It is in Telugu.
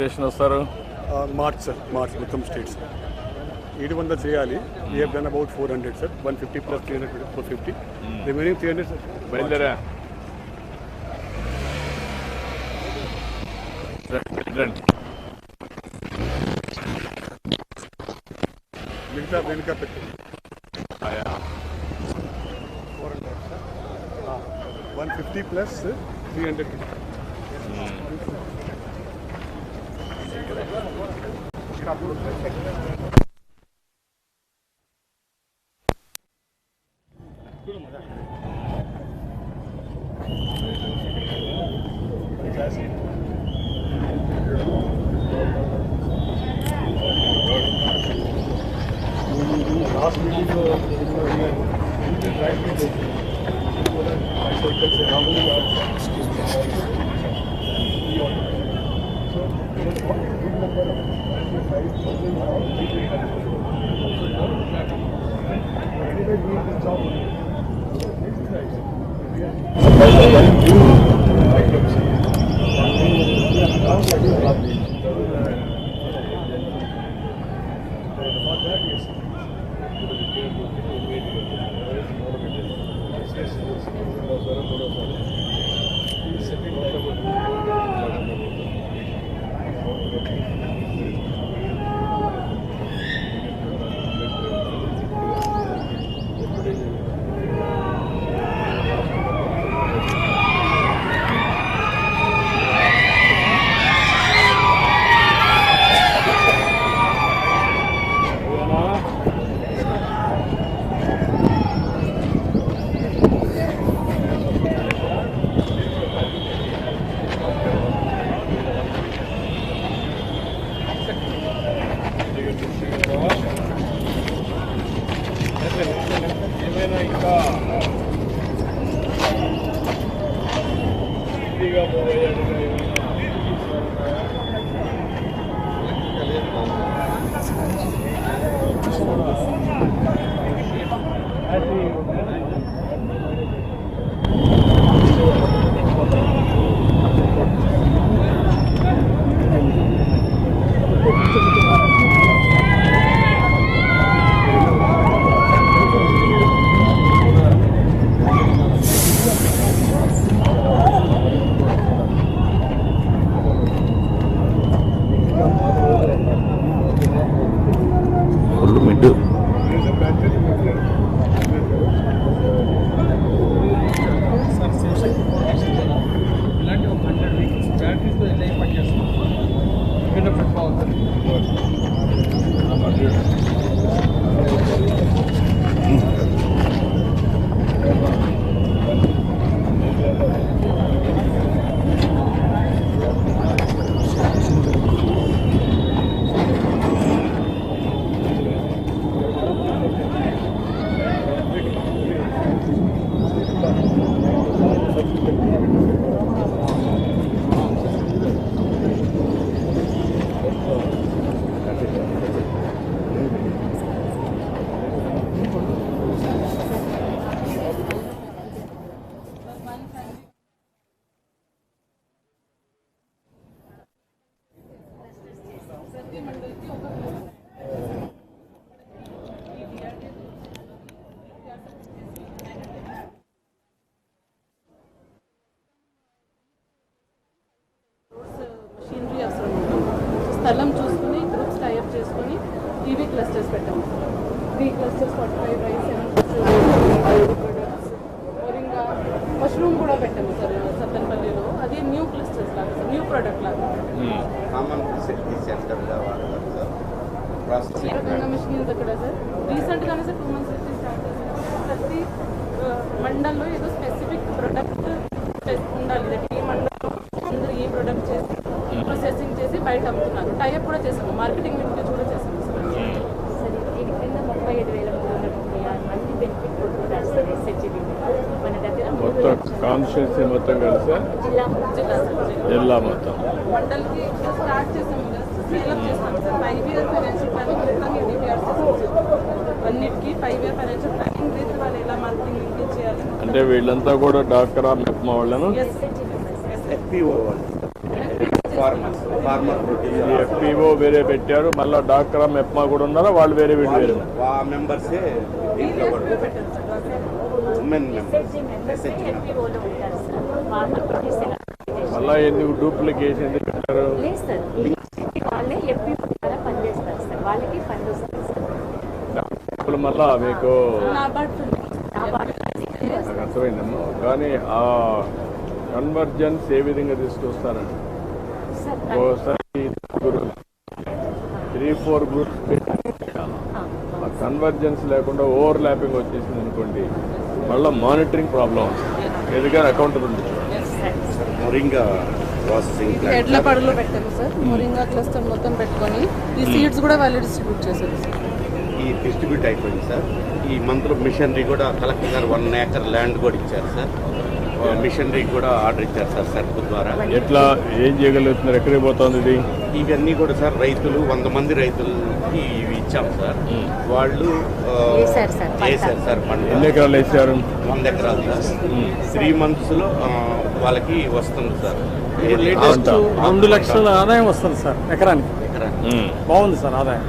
వస్తారు మార్చ్ సార్, మార్చ్ మొత్తం స్టేట్స్ 700 చేయాలి. We have done about 400 sir. 150 plus 300 450 remaining 300 sir. బయలుదేరా మిగతా వెనుక పెట్టి 150 ప్లస్ 300. Last meeting స్థలం చూసుకుని గ్రూప్స్ టైఅప్ చేసుకుని టీవీ క్లస్టర్స్ పెట్టాము. 3 clusters 45 rice 7 products moringa mushroom కూడా పెట్టాము సార్ సత్తెనపల్లిలో. అది న్యూ క్లస్టర్స్ లాగా సార్, న్యూ ప్రోడక్ట్ లాగా. మిషన్ అక్కడ సార్ రీసెంట్గానే సార్ 2 months స్టార్ట్ చేశారు. ప్రతి మండల్లో ఏదో స్పెసిఫిక్ ప్రొడక్ట్ ఉండాలి. ఈ మండలంలో అందరూ ఈ ప్రొడక్ట్ చేసి ప్రాసెసింగ్ చేసి బయట అమ్ముతున్నారు. టైఅప్ కూడా చేసాము, మార్కెటింగ్ లింకేజ్ కూడా చేసాము సార్. దీని కింద 37,336 మంది బెనిఫిట్ పొందుతున్నారు సార్ ఎస్హెచ్జి మన దగ్గర. మొత్తం కాన్స్టిట్యున్సీ మొత్తం కలిసా జిల్లా మొత్తం మండల్కి స్టార్ట్ చేసాము, స్కేలప్ చేస్తాము సార్. 5 year ఫైనాన్షియల్ ప్లానింగ్ మొత్తం డిపిఆర్ అన్నిటికీ 5 year ఫైనాన్షియల్ ప్లానింగ్ రీతి వాళ్ళు ఎలా మార్కెటింగ్ లింకేజ్ చేయాలి. అంటే వీళ్ళంతా కూడా డాక్టరా మెప్మా వాళ్ళను SHG farmers farmer producer FPO వేరే పెట్టారు, మళ్ళీ డాక్రా మెప్మా కూడా ఉన్నారా, వాళ్ళు వేరే వీళ్ళు వేరే? ఆ మెంబర్సే దీంట్లో కూడా ఉమెన్ మెంబర్స్ SHG FPOలో ఉంటారు సార్. వాళ్ళు ప్రొడ్యూస్ ఎలా మళ్ళీ ఎందుకు డూప్లికేషన్ ఎందుకు పెట్టారు? లేదు సార్, వాళ్ళే FPO ద్వారా పనిచేస్తారు సార్, వాళ్ళకి ఫండ్ వస్తుంది సార్. ఇప్పుడు మళ్ళా మీకు నాబార్డ్ నాకు అర్థమైందమ్మా, కానీ ఆ కన్వర్జెన్స్ ఏ విధంగా తీసుకొస్తారండి? సార్ ఒకసారి 3-4 గ్రూప్స్ ఆ కన్వర్జెన్స్ లేకుండా ఓవర్ ల్యాపింగ్ వచ్చేసింది అనుకోండి, మళ్ళీ మానిటరింగ్ ప్రాబ్లం వస్తుంది. ఎందుకని అకౌంటబిలిటీ మొరింగా ప్రాసెసింగ్ ఎడ్ల పడులో పెట్టాము సార్. మొరింగా క్లస్టర్ మొత్తం పెట్టుకొని ఈ సీడ్స్ కూడా వాళ్ళు డిస్ట్రిబ్యూట్ చేశారు సార్. ఈ డిస్ట్రిబ్యూట్ అయిపోయింది సార్. ఈ మంత్లో మిషనరీ కూడా కలెక్టర్ గారు 1 acre ల్యాండ్ కూడా ఇచ్చారు సార్. మిషనరీ కూడా ఆర్డర్ ఇచ్చారు సార్ సర్కు ద్వారా. ఎట్లా ఏం చేయగలుగుతున్నారు? ఎక్కడికి పోతుంది ఇది? ఇవన్నీ కూడా సార్ రైతులు 100 మంది రైతులకి ఇవి ఇచ్చాం సార్. వాళ్ళు వేశారు సార్ పంట. వేశారు సార్ పంట. ఎన్ని ఎకరాలు వేసారు? 100 ఎకరాలు సార్. 3 months లో వాళ్ళకి వస్తుంది సార్. లేటెస్ట్ 2 లక్షల ఆదాయం వస్తుంది సార్ ఎకరానికి. ఎకరానికి బాగుంది సార్ ఆదాయం.